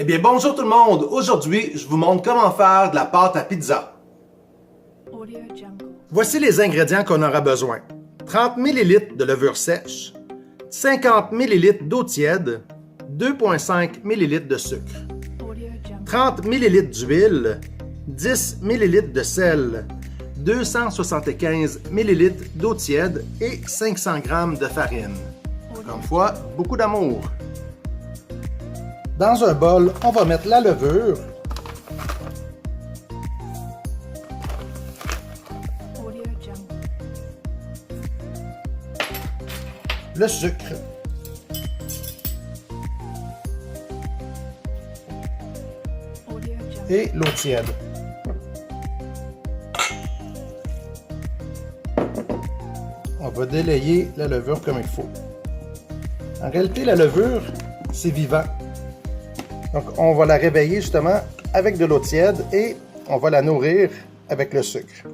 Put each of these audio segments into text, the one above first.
Eh bien, bonjour tout le monde! Aujourd'hui, je vous montre comment faire de la pâte à pizza. Voici les ingrédients qu'on aura besoin. 30 ml de levure sèche, 50 ml d'eau tiède, 2,5 ml de sucre, 30 ml d'huile, 10 ml de sel, 275 ml d'eau tiède et 500 g de farine. Encore une fois, beaucoup d'amour. Dans un bol, on va mettre la levure, le sucre, et l'eau tiède. On va délayer la levure comme il faut. En réalité, la levure, c'est vivant. Donc, on va la réveiller justement avec de l'eau tiède et on va la nourrir avec le sucre.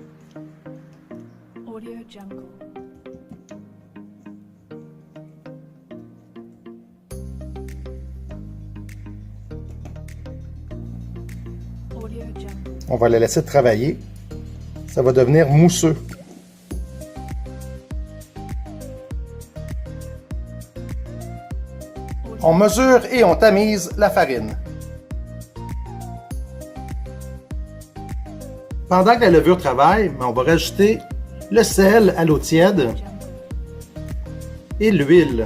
On va la laisser travailler. Ça va devenir mousseux. On mesure et on tamise la farine. Pendant que la levure travaille, on va rajouter le sel à l'eau tiède et l'huile.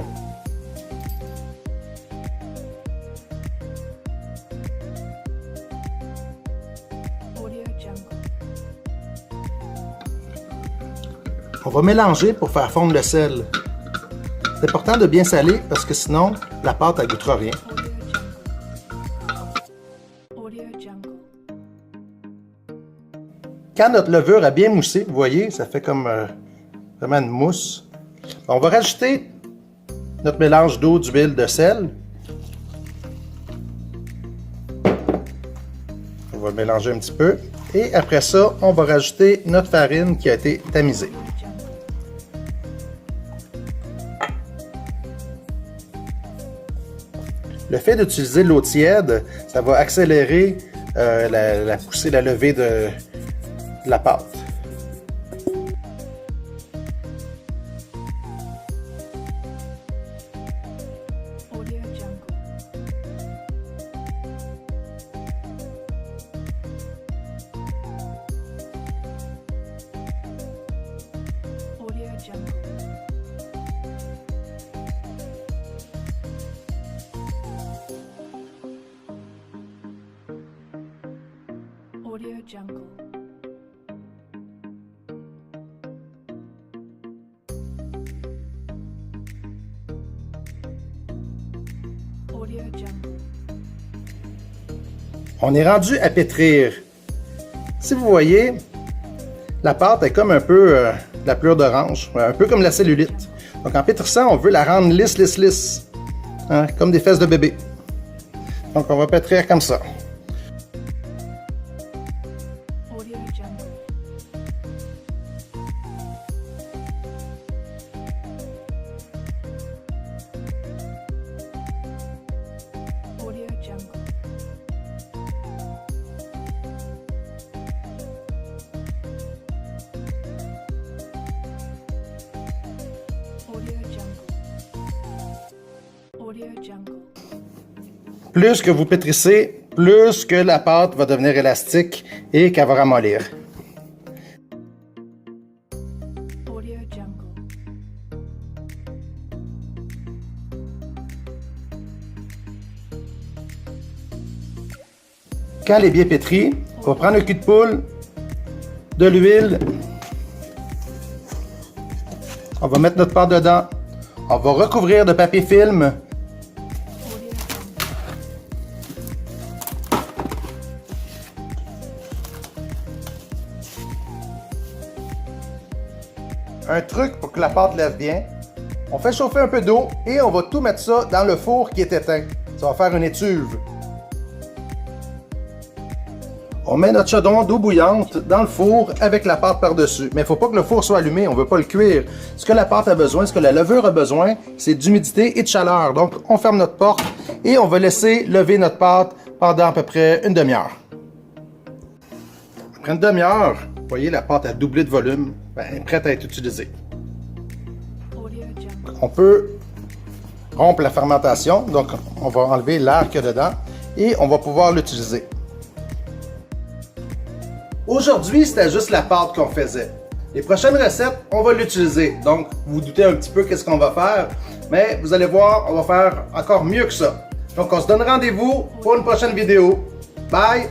On va mélanger pour faire fondre le sel. C'est important de bien saler parce que sinon, la pâte ne goûtera rien. Quand notre levure a bien moussé, vous voyez, ça fait comme vraiment une mousse. On va rajouter notre mélange d'eau, d'huile, de sel. On va mélanger un petit peu. Et après ça, on va rajouter notre farine qui a été tamisée. Le fait d'utiliser l'eau tiède, ça va accélérer la poussée, la levée de la pâte. Audio Jungle. Audio Jungle. On est rendu à pétrir. Si vous voyez, la pâte est comme un peu de la pelure d'orange, un peu comme la cellulite. Donc en pétrissant, on veut la rendre lisse, lisse, lisse, hein, comme des fesses de bébé. Donc on va pétrir comme ça. Audio Jungle. Audio Jungle. Audio Jungle. Audio Jungle. Plus que vous pétrissez, plus que la pâte va devenir élastique et qu'elle va ramollir. Audio Jungle. Quand elle est bien pétrie, on va prendre un cul de poule, de l'huile, on va mettre notre pâte dedans, on va recouvrir de papier film. Un truc pour que la pâte lève bien, on fait chauffer un peu d'eau et on va tout mettre ça dans le four qui est éteint. Ça va faire une étuve. On met notre chaudron d'eau bouillante dans le four avec la pâte par-dessus. Mais il ne faut pas que le four soit allumé, on ne veut pas le cuire. Ce que la pâte a besoin, ce que la levure a besoin, c'est d'humidité et de chaleur. Donc, on ferme notre porte et on va laisser lever notre pâte pendant à peu près une demi-heure. Après une demi-heure, vous voyez, la pâte a doublé de volume, elle est prête à être utilisée. Audio Jungle. On peut rompre la fermentation, donc on va enlever l'air qu'il y a dedans et on va pouvoir l'utiliser. Aujourd'hui, c'était juste la pâte qu'on faisait. Les prochaines recettes, on va l'utiliser. Donc, vous vous doutez un petit peu qu'est-ce qu'on va faire, mais vous allez voir, on va faire encore mieux que ça. Donc, on se donne rendez-vous pour une prochaine vidéo. Bye!